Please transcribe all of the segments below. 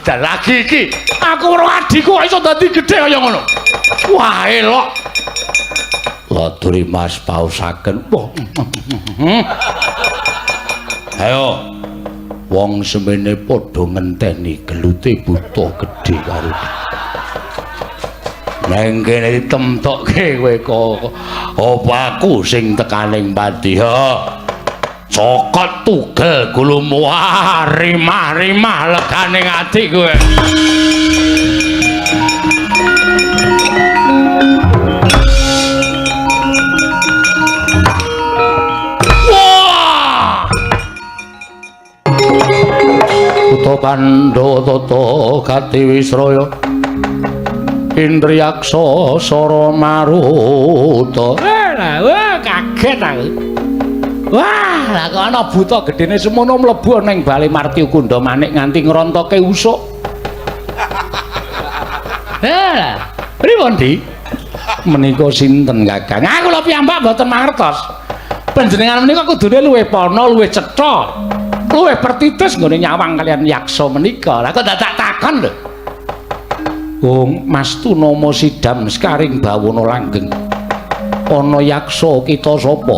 edan lagi iki. Aku karo adikku kok iso dadi gedhe kaya ngono. Wah, elok. Laturi Mas pausaken. Ayo. Wong semene padha ngenteni gelute buta gedhe karo nang kene ditemtokke kowe kok apa aku sing tekaning pati ha cokot tugel gulumu rimah-rimah leganing ati kowe Uta Pandhawa tata Gati Wisraya Indriyaksa Sara Maruta. Wah, kaget aku. Wah, lah kok ana buta gedene semono mlebu ning Bali Marti Kunda Manik nganti ngrontoke usuk. Pripun Di? Menika sinten Kakang? Aku lho piyambak mboten mangertos. Panjenengan menika kudune luwih pana, luwih cetha, luwih pertitis nggone nyawang kalian yaksa menika. Lah kok dadak takon lho. Wong Mastu nama Sidam Skaring Bawana Langgeng. Ana yaksa kita sapa?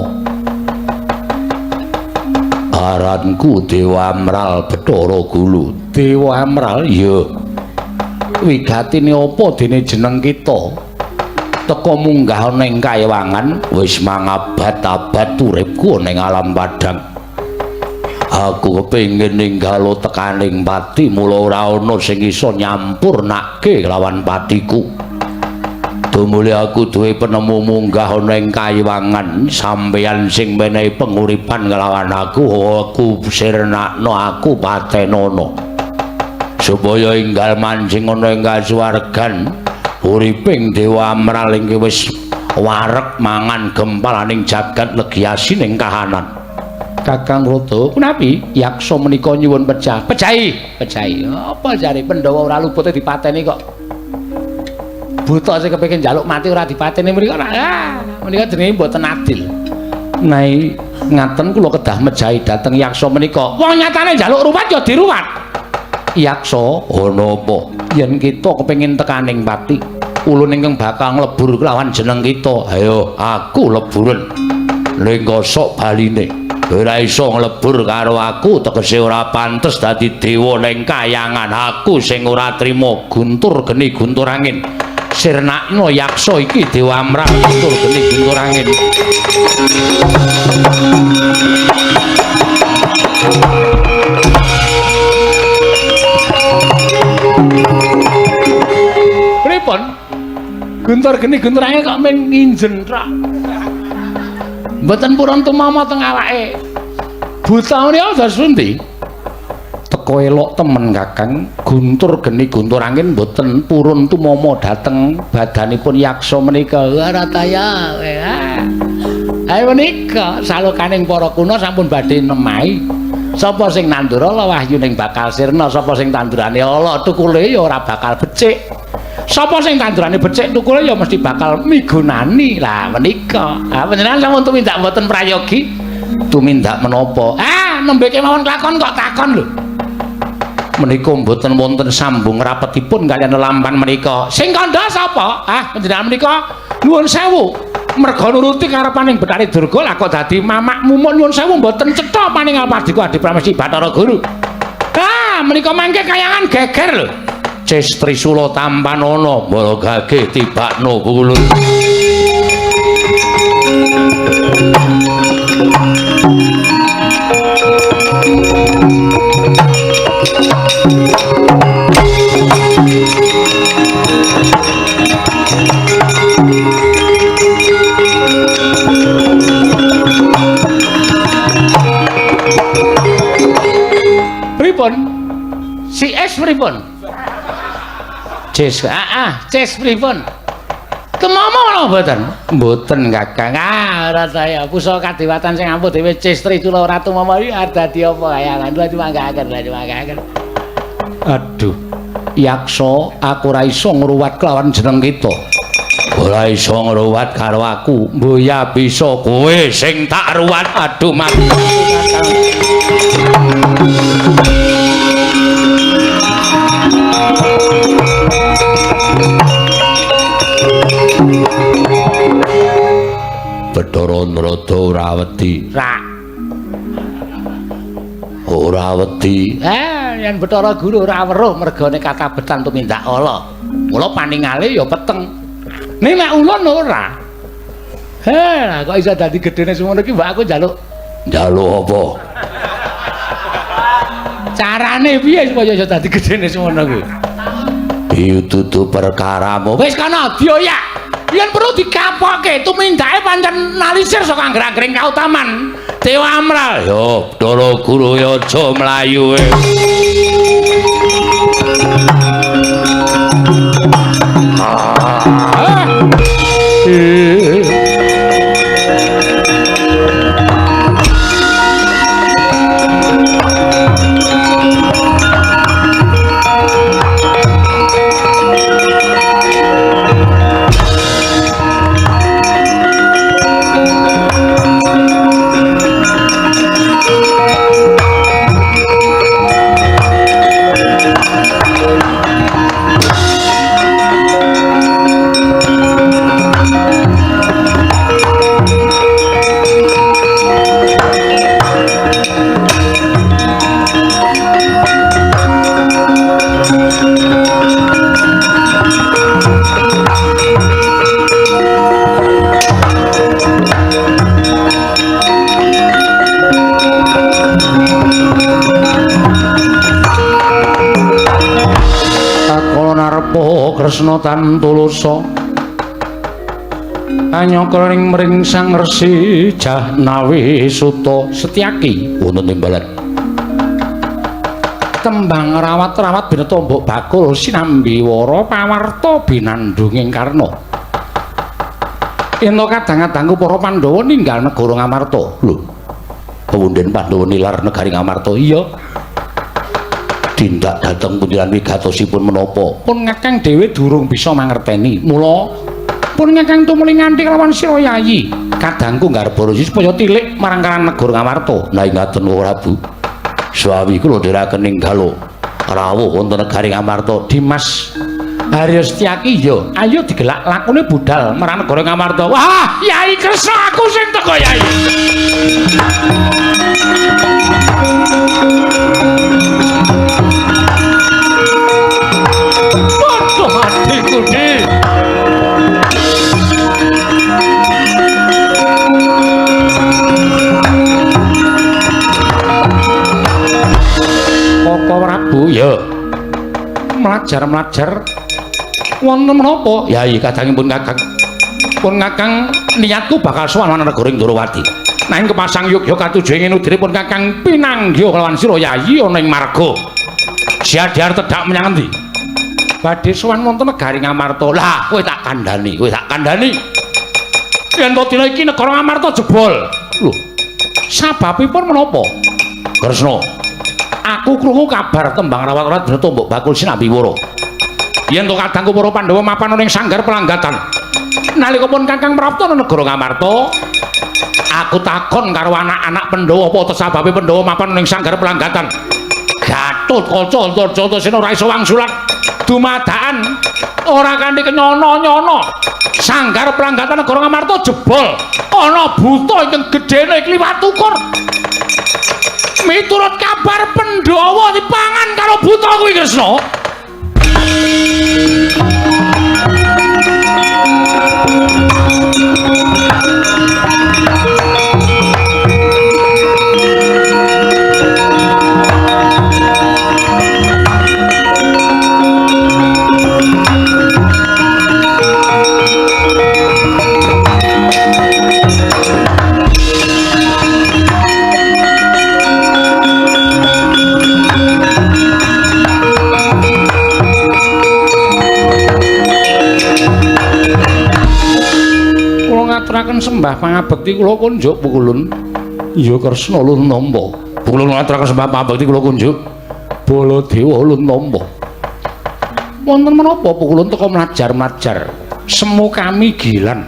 Aranku Dewa Amral Bathara Gulu. Dewa Amral ya. Wigatine apa dene jeneng kita? Teka munggah ning kaewangan wis mangabad-abad uripku ning alam padang. Aku kepengin ninggalo tekaning pati mula ora ana sing iso nyampurnakke lawan patiku. Dumule aku duwe penemu munggah ana ing kaewangan sampeyan sing menehi penguripan nglawan aku sirnakno aku patenono. Supaya enggal mancing ana ing kasuwargan uriping Dewa Amral iki wis wareg mangan gempalaning jagat legiasi ning kahanan. Kakang Rata, punapi yaksa menika nyuwun pecah. Pejahi. Apa jare Pandhawa ora lupute dipateni kok. Buta sing kepengin njaluk mati ora dipateni mriko. Menika jenenge mboten adil. Nai ngaten kula kedah mejahi dhateng yaksa menika. Wong nyatane njaluk ruwat ya diruwat. Yaksa ana apa? Yen kita kepengin tekaning pati, ulun ingkang bakal nglebur lawan jeneng kita. Ayo, aku leburen. Ning kosok baline. Ora iso nglebur karo aku tegese ora pantes dadi dewa ning kayangan aku sing ora trima guntur geni guntur angin sirnakno yaksa iki Dewa Amral guntur geni guntur angin pripun guntur geni guntur angin kok mung nginjen rak mboten purun tumama teng awake. Buta menika dados pundi? Teko elok temen Kakang, guntur geni guntur angin mboten purun tumama dhateng badanipun yaksa menika. Rataya. Ayo menika salukaning para kuna sampun badhe nemahi. Sapa sing nandura wahyuning bakal sirna, sapa sing tandurane ala tukule ya ora bakal becik. Sapa sing tandurane becik tukule ya mesti bakal migunani. Lah menika. Panjenengan sampun tumindak mboten prayogi. Tumindak menapa? Nembe kemawon lakon kok takon lho. Menika mboten wonten sambung rapetipun kaliyan lelampan menika. Sing kandha sapa? Panjenengan menika nuwun sewu. Merga nuruti karepaning Bathari Durga lah kok dadi mamak mumuk nyuwun sewu mboten cetha paning Alpardiku Adi Pramesti Bathara Guru. Menika mangke kayangan geger lho. Cis Trisula tampanana mbaragake tibakno kulun. Pripun? Si es pripun? Cis, Cis pripun? Kemama lho mboten? Mboten Kakang. Ora saya pusaka kadewatan sing ampuh dhewe Cis Trisula Ratu Mama iki dadi apa kayangan dadi manggaken. Aduh. Yaksa aku ora iso ngruwat kelawan jeneng kita. Ora iso ngruwat karo aku. Mboya bisa kowe sing tak ruwat. Aduh mati. kula nrada ora wedi. Rak. Ora wedi. Yen Bathara Guru ora weruh mergane kakabetan tumindak ala. Mula paningale ya peteng. Ning nek ulun ora. Kok iso dadi gedene semono iki mbak aku njaluk. Njaluk apa? Carane piye supaya iso dadi gedene semono kuwi? Dudu perkaramu. Wis kana dioyak. Yen perlu dikapoke tumindake pancen nalisir saka angger-anggering kautaman Dewa Amral. Yo, Bathara Guru ya aja mlayu e. Kresna tan tulusa anyokring mring Sang Resi Jahnawi Suta Setyaki wonten timbalan tembang rawat-rawat bineta mbok bakul sinambi wara pawarta binandunging Karna ento kadang-kadangku para Pandhawa ninggal negara Ngamarta. Lho, pewunden Pandhawa nilar negari Ngamarta. Iya. Tindak dhateng pundiran wigatosipun menapa? Pun Kakang dhewe durung bisa mangerteni. Mula pun Kakang tumuli nganti kelawan sira yayi. Kadangku ngarep borosi supaya tilik marang karan negara Ngamarta. Nah ngaten Prabu. Swawi kula dherekaken ninggal rawuh wonten negari Ngamarta. Dimas Harya Setyaki ya, ayo digelak lakune budal marang negara Ngamarta. Wah, Yai Kresna aku sing teko Yai. Waduh hatiku di. Koko Prabu ya. Melajar wonten menapa? Yai kadangipun Kakang. Pun Kakang niatku bakal sowan ana negara Ndrawati. Nanging kepasang yogya katujuh ingin udiripun Kakang pinanggya kelawan sira Yayi ana ing marga. Siadhar tedhak menyang endi? Badhe sowan wonten negari Ngamarta. Lah, kowe tak kandhani, Yen to dina iki negara Ngamarta jebol. Lho. Sababipun menapa? Kresna. Aku krungu kabar tembang rawat-rawat bineta mbok bakul sinambi wara. Yen to kadangku para Pandhawa mapan ning sanggar pelanggatan. Nalika pun Kakang prapta ana negara Ngamarta, aku takon karo anak-anak Pandhawa apa sababe Pandhawa mapan ning sanggar pelanggatan. Gatotkaca Antarjata ora iso wangsulan dumadakan ora kanthi kenyono-nyono. Sanggar pelanggatan negara Ngamarta jebol. Ana buta ingkang gedhene kliwat ukur. Miturut kabar Pandhawa dipangan karo buta kuwi Kresna. Ngaturaken sembah pangabekti kula kunjuk pukulun. Iya Kresna ulun nampa. Pukulun ngaturaken sembah pangabekti kula kunjuk. Baladewa ulun nampa. Wonten menapa pukulun teka mlajar-mlajar semu kami gilan.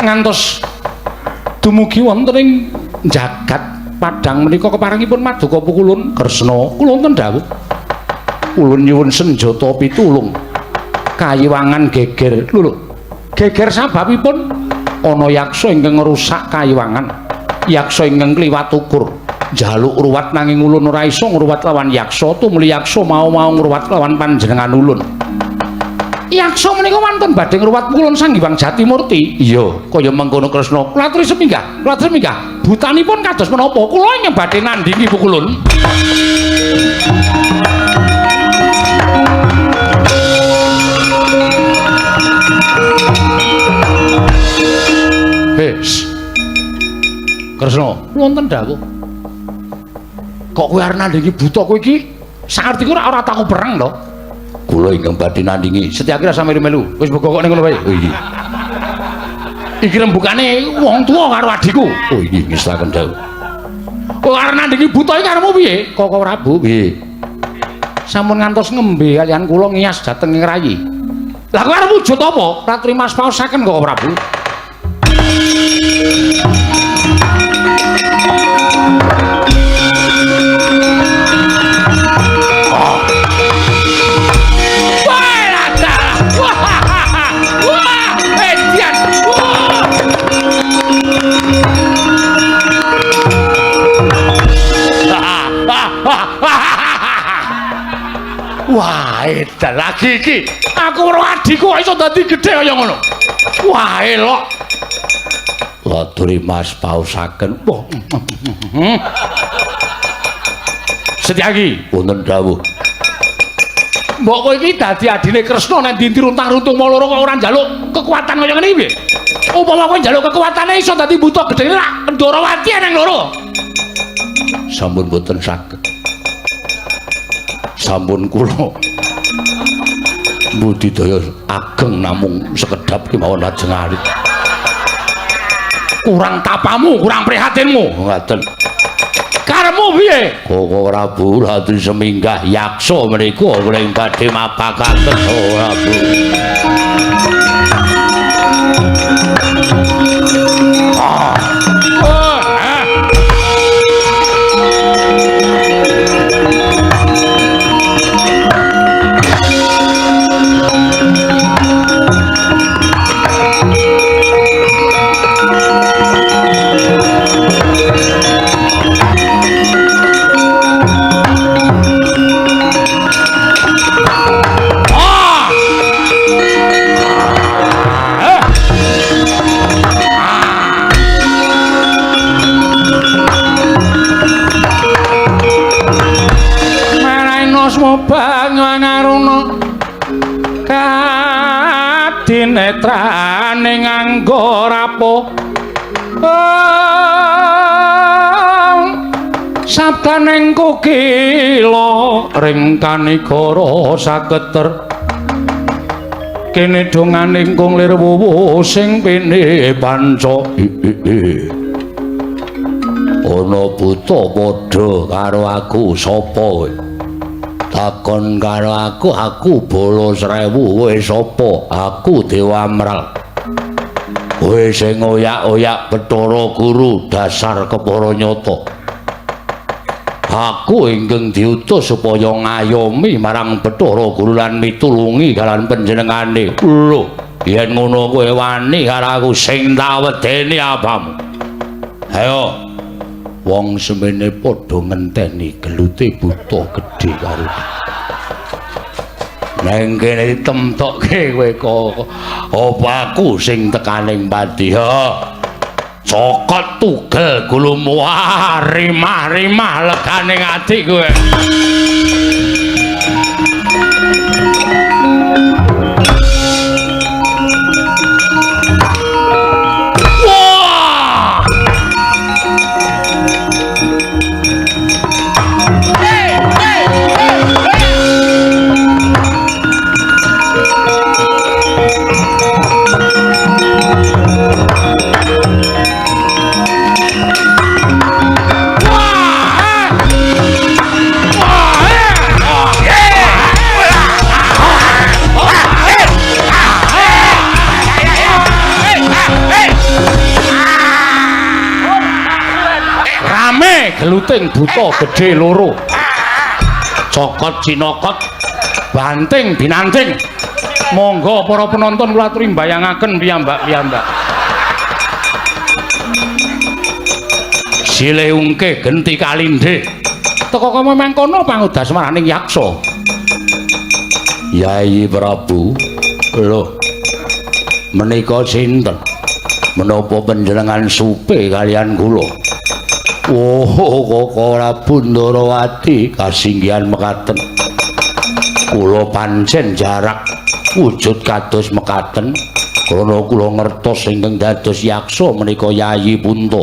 Ngantos dumugi wonten ing jagat padang menika keparengipun maduka pukulun Kresna. Kula wonten dawuh. Ulun nyuwun senjata pitulung. Kayiwangan geger. Lho. Geger sababipun ana yaksa ingkang ngrusak kayiwangan, yaksa ingkang kliwat ukur, jaluk ruwat nanging ulun ora iso ngruwat lawan yaksa, tumuli yaksa mau ngruwat lawan panjenengan ulun. Yaksa menika wonten badhe ngruwat ulun Sang Hyang Jatimurti. Iya, kaya mengkono Kresna. Kula aturi seminggah, butanipun kados menapa? Kula ingkang badhe nandhingi pukulun. Kresna, wonten dawuh. Kok kowe arep nandhingi buta kowe iki? Saartiku ora taku perang to. Kula ingkang badhe nandhingi. Setyaki sampe melu. Wis mbokok ning ngono wae. Oh iya. Iki rembukane wong tuwa karo adhiku. Oh iya, ngestaken dawuh. Kok arep nandhingi buta iki karepmu piye? Koko Prabu piye? Sampun ngantos ngembe kaliyan kula ngiyas dhateng ing rayi. Lah kowe arep wujud apa? Ratri Mas paosaken Koko Prabu. Wah, edan lagi iki. Aku karo adhiku kok iso dadi gedhe kaya ngono. Wah, elok. Ratri Mas paosaken. Wah. Setyaki, wonten dawuh. Mbok kowe iki dadi adine Kresna nek ndi runtang-runtung loro kok ora njaluk kekuatan kaya ngene iki piye? Upama kowe njaluk kekuatane iso dadi buta gedhe ra Ndarawati nang loro. Sampun boten saged. Sampun kula budidaya ageng namung sekedhap kemawon lajeng alit. Kurang tapamu, kurang prihatinmu. Ngaten. Karepmu piye? Koko Prabu Ratri Seminggah yaksa menika ing badhe mapakaken Prabu. Bangaruna kadinetrane nganggo rapo sabdaning kukila ring kanigara saketer kene donganing kung lir wuwu sing pene panca ana buta padha karo aku sapa takon karo aku Bala Srewu. Kowe sapa? Aku Dewa Amral. Kowe sing oyak-oyak Bathara Guru dasar kepara nyata. Aku ingkang diutus supaya ngayomi marang Bathara Guru lan mitulungi kaliyan panjenengane. Lho, yen ngono kowe wani karo aku sing tak wedeni apamu. Ayo. Wong semene padha ngenteni gelute buta gedhe karo nang kene ditemtokke kowe kok apa aku sing tekaning pati ha cokot tugel gulumu rimah-rimah leganing ati kowe. Geluting buta gedhe loro cokot cinokot banting binanting. Monggo para penonton kula aturi mbayangaken piyambak-piyambak. jile ungke genti kalindhe. Teka kowe mangkono pangudas maraning yaksa. Yai Prabu. Lho. Menika sinten? Menapa panjenengan supe kalian kula? Oh, kok ora Bundarawati kasinggihan mekaten. Kula pancen jarak wujud kados mekaten. Krana kula ngertos ingkang dados yaksa menika Yayi Punta.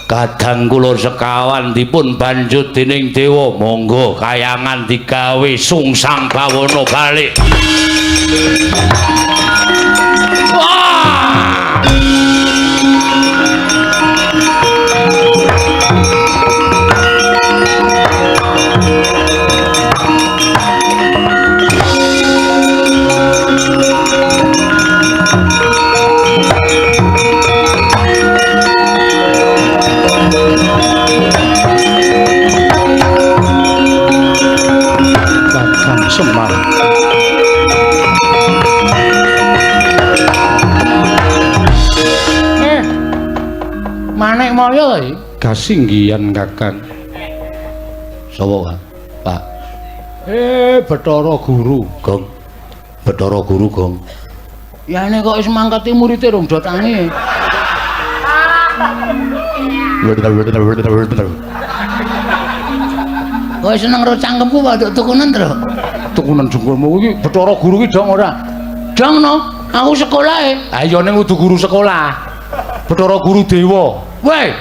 Kadang kula sekawan dipun banjut dening dewa, monggo kayangan digawe sungsang bawana balik. Semar Manek Maya iki kasinggihan Kakang. Sapa, Pak? Bathara Guru, Gong. Bathara Guru, Gong. Ya nek kok wis mangkati murid rong do tangi. Kowe seneng karo cangkemku wae tukunen, Tru. Tukunen jengkulmu iki Bathara Guru iki dong ora. Dong no, aku sekolahe. Ha iya ning kudu guru sekolah. Bathara Guru dewa. Weh.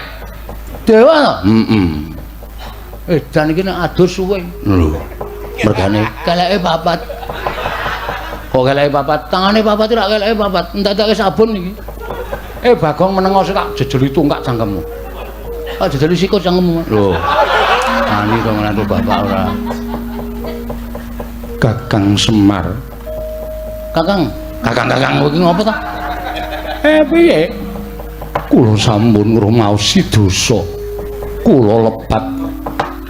Dewa to? Heeh. Dan iki nek adus suwe. Lho. Mergane keleke papat. Kok keleke papat? Tangane papat ora keleke papat. Entek-entek sabun iki. Bagong menengo sik tak jejeli tungkak cangkemmu. Tak jejeli sikut cangkemmu. Lho. Ani to menantu bapak ora. Kakang Semar. Kakang iki ngopo ta? Piye? Kula sampun ngrumaosi dosa. Kula lepat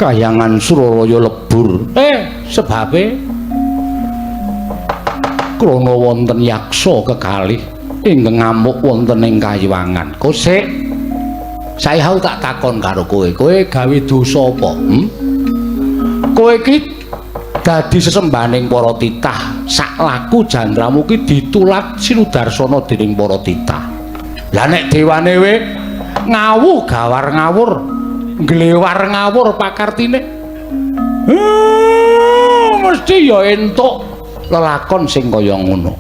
kayangan Suralaya lebur. Sebabe krana wonten yaksa kekalih ingkang ngamuk wonten ing Kayiwangan. Kosik Saihau tak takon karo kowe. Kowe gawe dosa apa? Kowe iki dadi sesembahaning para titah, sak laku jandramu ki ditulat sinudarsana dening para titah. Lah nek dewane we ngawuh gawar ngawur, glewar ngawur pakartine. Mesti ya entuk lelakon sing kaya ngono.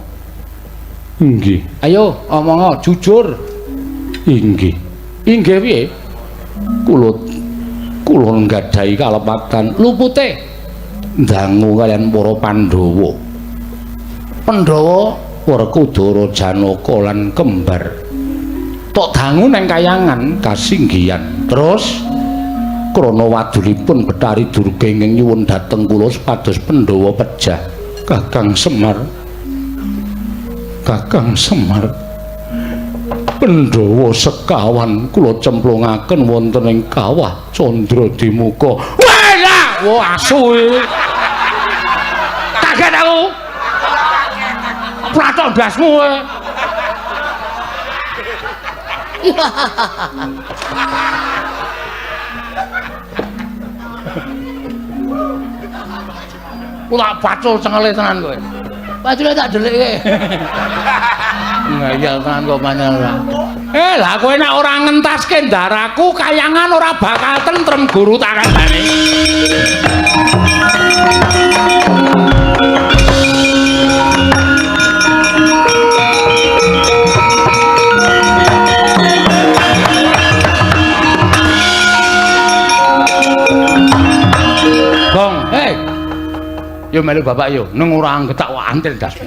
Inggih. Ayo omongo jujur. Inggih. Inggih piye? Kula nggadahi kalepatan lupute ndangu kalian para Pandhawa. Pandhawa Werkudara, Janaka lan kembar. Tok dangu nang kayangan kasinggihan. Terus krana wadulipun Betari Durga ingkang nyuwun dhateng kula supados Pandhawa pejah. Kakang Semar. Pandhawa sekawan kula cemplungaken wonten ing kawah Candradimuka. Wah, asu iki. Kaget aku. Pratok ndasmu kowe. Kula pacul cengele tenan kowe. Pacule tak delikke. Ngayal tenan kok panjenengan. Lah kowe nek ora ngentaske ndaraku kayangan ora bakal tentrem guru tak kandhani. Bong, yo melu bapak yo, nang ora anggetak wae antil dasmu.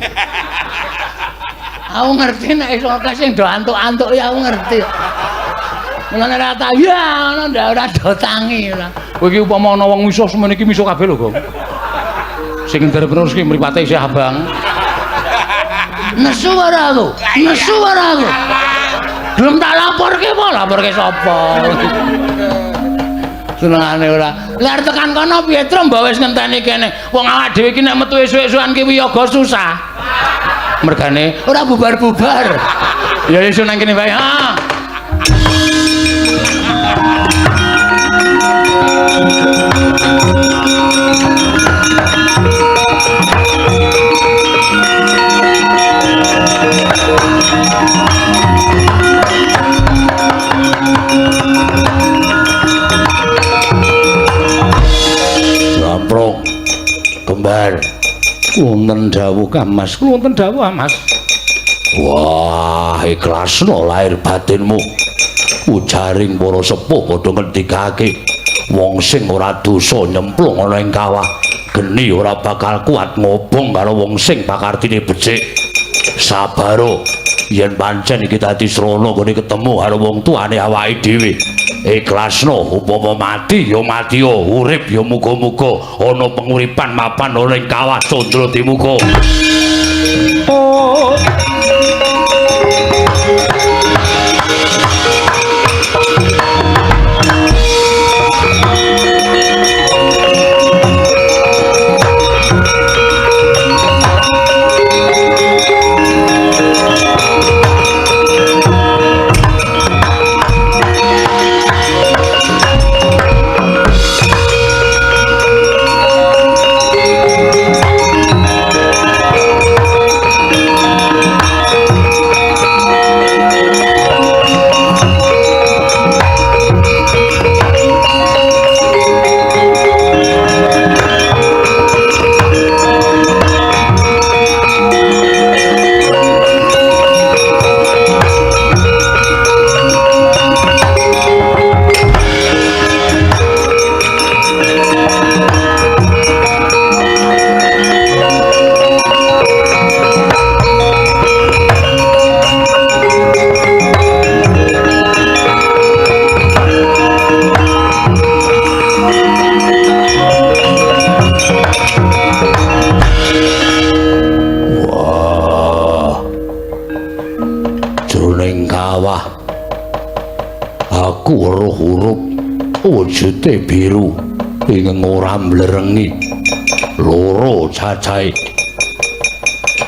Aku ngerti nek iso sing do antuk-antuk ya aku ngerti. Mulane ra tak ya ngono ndak ora do tangi ora. Kowe iki upama ana wong misuh semene iki misuh kabeh lho, Gong. Sing ndher-ndher iki mripate isih abang. Nesu ora aku. Gelem tak laporke apa? Laporke sapa? Senengane ora. Lah tekan kono piye Tru mbok wis ngenteni kene. Wong awak dhewe iki nek metu esuk-esukan ki wiyaga susah. Mergane ora bubar-bubar. Ya iso nang kene wae. Ha. kembar. Wonten dawuh Mas, wonten dawuh Mas. Wah, ikhlasna lahir batinmu. Ujaring para sepuh padha ngendikake, wong sing ora dosa nyemplung ana ing kawah, geni ora bakal kuat ngobong karo wong sing pakartine becik. Sabaro yen pancen iki dadi srana gone ketemu karo wong tuane awake dhewe. Ikhlasna upama mati ya mati, urip ya muga-muga ana penguripan mapan ana ing kawah Candra Dimuka. Oh. Wujude biru ing ora mlerengi loro cacahe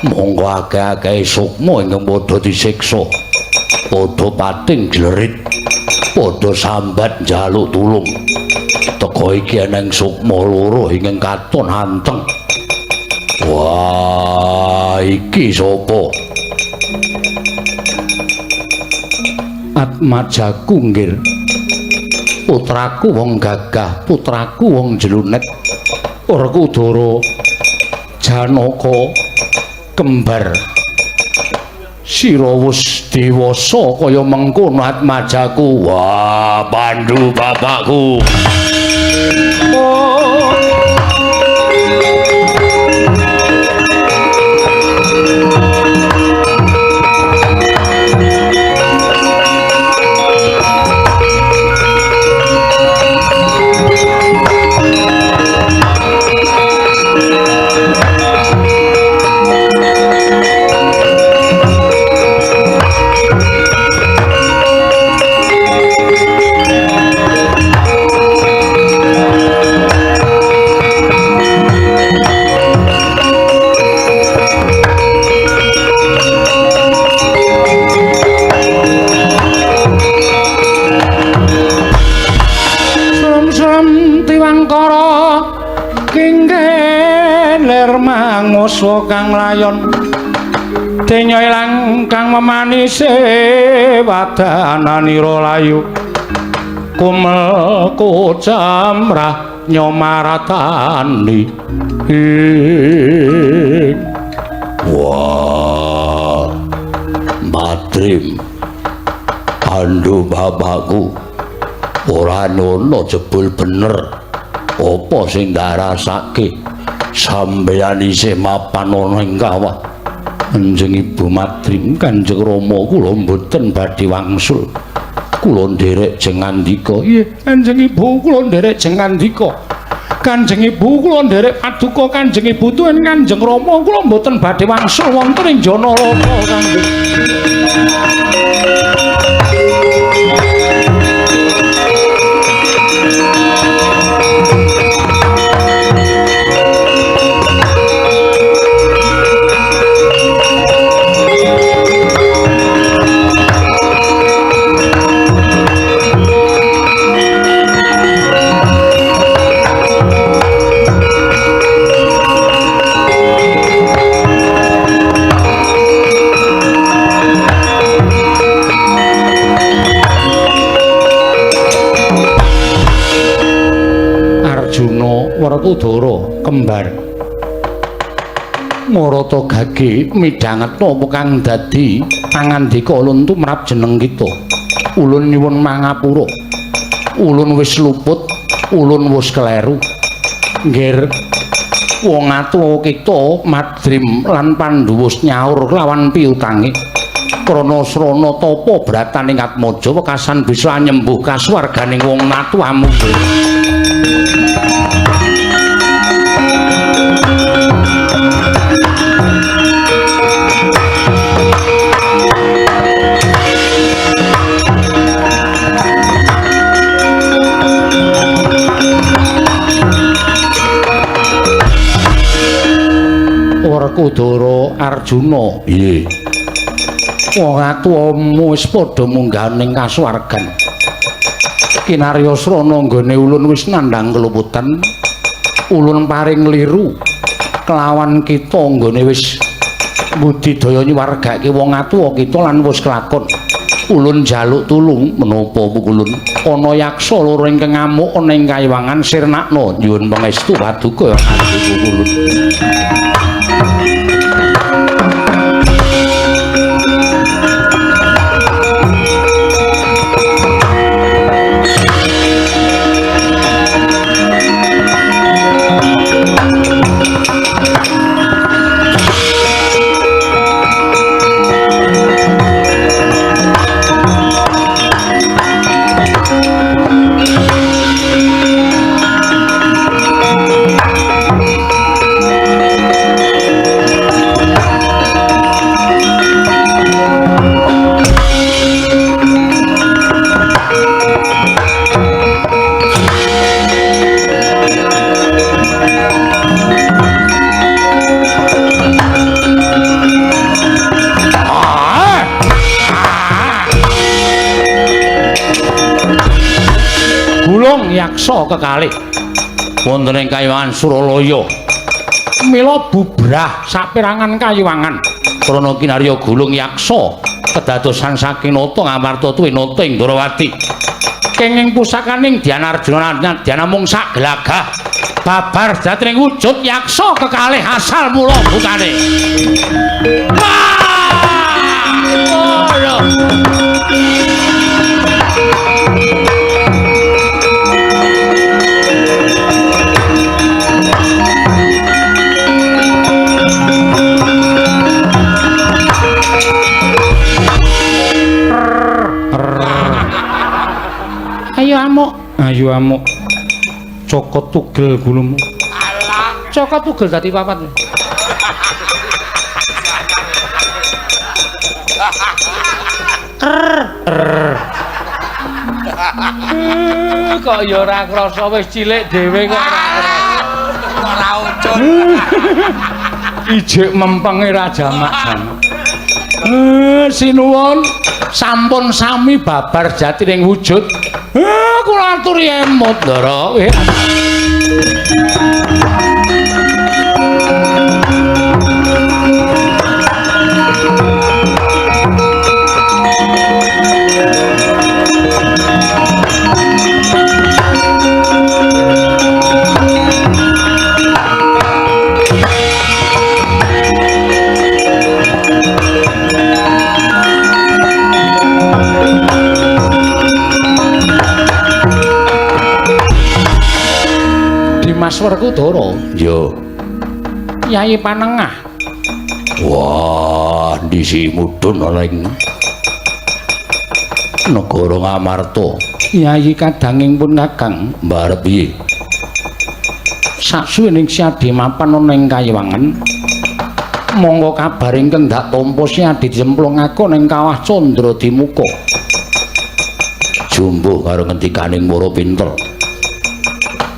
monggo akeh-akeh sukma ingkang padha disiksa padha pating jlerit padha sambat njaluk tulung teka iki eneng sukma loro ingkang katon anteng. Wah, iki sapa? Atmajaku nggih, putraku wong gagah, putraku wong jlunet, Werkudara Janaka kembar. Sira wis dewasa kaya mengkono Atmajaku. Wah, Pandhu bapakku. Oh. Manguswa kang layon denya ilang kang memanise wadananira layu kumel kocamrah nyomaratani. Wah, Madrim, Pandhu bapakku, ora ono jebul bener apa sing ndarasake sampeyan isih mapan ana ing kawah. Kanjeng Ibu Madrim, Kanjeng Rama kula mboten badhe wangsul. Kula nderek jeng ngandika. Nggih, Kanjeng Ibu kula nderek jeng ngandika. Kanjeng Ibu kula nderek paduka Kanjeng Ibu tuwin Kanjeng Rama kula mboten badhe wangsul wonten ing jana rama Kanjeng. Werkudara kembar Marata Gage midhangetna apa kang dadi pangandika ulun tumrap jeneng kita. Ulun nyuwun mangapura. Ulun wis luput, ulun wis kleru. Nggih wong atuwa kita Madrim lan Pandhawa nyaur lawan piutange. Krana srana tapa brataning Atmaja wekasan bisa nyembuh kasuwarganing wong atuwamu. Werkudara Arjuna, piye? Wong atuwamu wis padha munggah ning kasuwargan. Kinarya srana nggone ulun wis nandhang keluputan. Ulun paring liru kelawan kita nggone wis budidaya nyuwargake wong atuwa kita lan wis kelakon. Ulun jaluk tulung menapa ulun ana yaksa loro ingkang ngamuk ana ing Kayiwangan sirnakna nyuwun pangestu paduka ulun. Yaksa kekalih wonten ing Kayiwangan Suralaya mila bubrah saperangan Kayiwangan krana kinarya gulung yaksa kedadosan saking nata ngamarta tuwi nata ing Ndrawati kenging pusakaning Dyanarjuna Dyana mung sak glagah babar jatining wujud yaksa kekalih asal mula bukane. Ayo amuk. Cokot tugel gulumu. Cokot tugel dadi papat. Kok ya ora krasa wis cilik dhewe kok ora ucul. Ijik mempenge ra jamak-jamak. Sinuwun sampun sami babar jatining wujud. Kula aturi emot, Ndara. Mas Werkudara, yo. Nyai Panengah. Wah, ndisi mudhun ning negara Ngamarta. Nyai kadanging pun Kakang mbarep piye? Sasuwening Siadi mapan ana ing Kayiwangan. Monggo kabaring kendhak tampa Siadi dijemplungake ning Kawah Candradimuka. Jumbuh karo ngendikaning para pinter.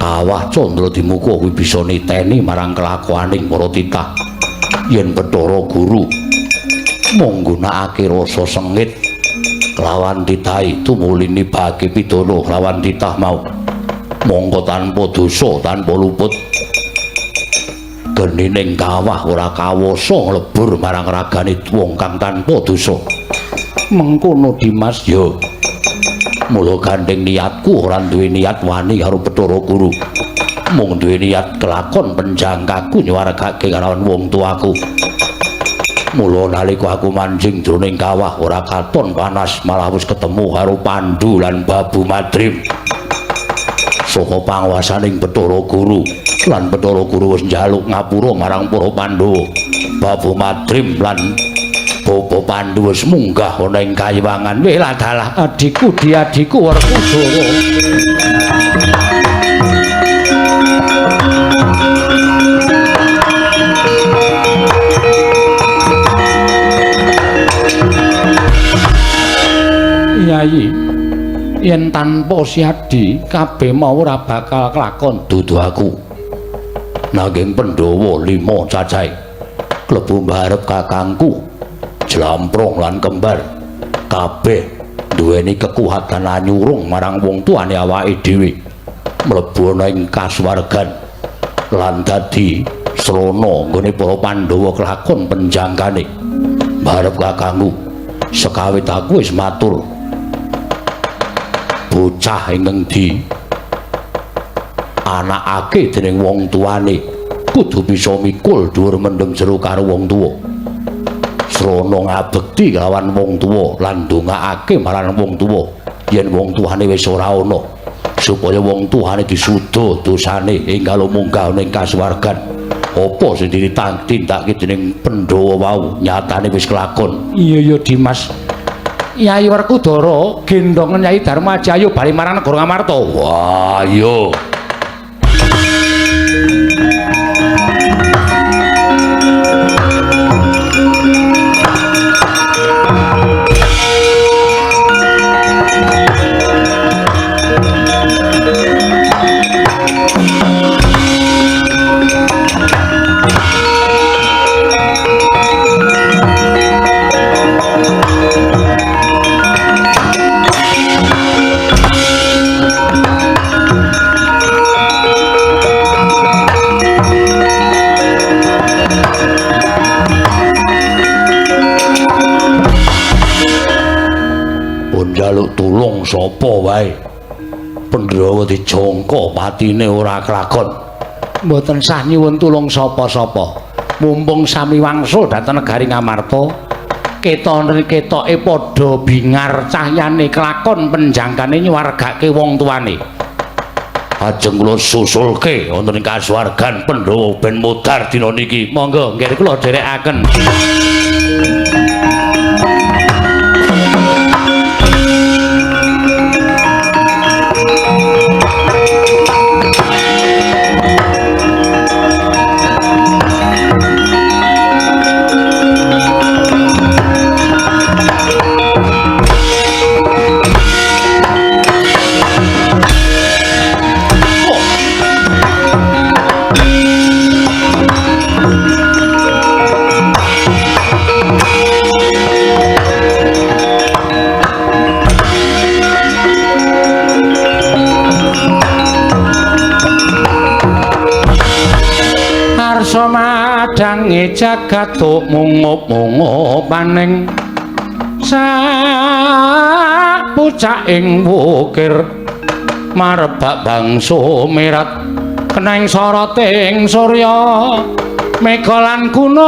Kawah Candradimuka kuwi bisa niteni marang kelakuaning para titah yen Bathara Guru menggunakake rasa sengit lawan titahe tumulini bagi pidana lawan titah mau monggo tanpa dosa tanpa luput genining kawah ora kawasa nglebur marang ragane wong kang tanpa dosa mengkono Dimas yo. Mula gandeng niatku ora duwe niat wani karo Bathara Guru. mung duwe niat kelakon penjangkaku nyuwargake kalawan wong tuaku. Mula nalika aku manjing jroning kawah ora katon panas malah wis ketemu karo Pandhu lan Babu Madrim. Saka panguwasaning Bathara Guru lan Bathara Guru wis njaluk ngapura marang para Pandhawa. Babu Madrim lan Bapa Pandhu wis munggah ana ing Kayiwangan. Wela dalah adikku diadiku Werkudara. Yai, yen tanpa Siadi kabeh mau ora bakal kelakon dudu aku. Nanging Pandhawa 5 cacahe klebu mbarep kakangku Jlamprong lan Kembar kabeh duweni kekuatan anyurung marang wong tuane awake dhewe mlebu ana ing kasuwargan lan dadi srana nggone para Pandhawa kelakon penjangkane. Mbarep kakangku sekawit aku wis matur bocah ingkang di anakake dening wong tuane kudu bisa mikul dhuwur mendeng jero karo wong tuwa. Srana ngabekti kelawan wong tuwa lan ndongaake marang wong tuwa yen wong tuane wis ora ana supaya wong tuane disuda dosane enggal munggah ning kasuwargan. Apa sing ditindakake dening Pandhawa wau nyatane wis kelakon. Iya Dimas. Yai Werkudara gendongen Yai Darmajaya bali marang negara Ngamarta. Wah, iya. Njaluk tulung sapa wae. Pandhawa dijangka patine ora kelakon. Mboten sah nyuwun tulung sapa-sapa. Mumpung sami wangsul dhateng negari Ngamarta, ketoke padha bingar cahyane kelakon penjangkane nyuwargake wong tuane. Ajeng kula susulke wonten ing kasuwargan Pandhawa ben mudhar dina niki. Monggo nggih kula dherekaken. Madange jagat mungup-mungup paning sak pucaking wukir marebak bangsa merat keneng soroting surya mega lan gunung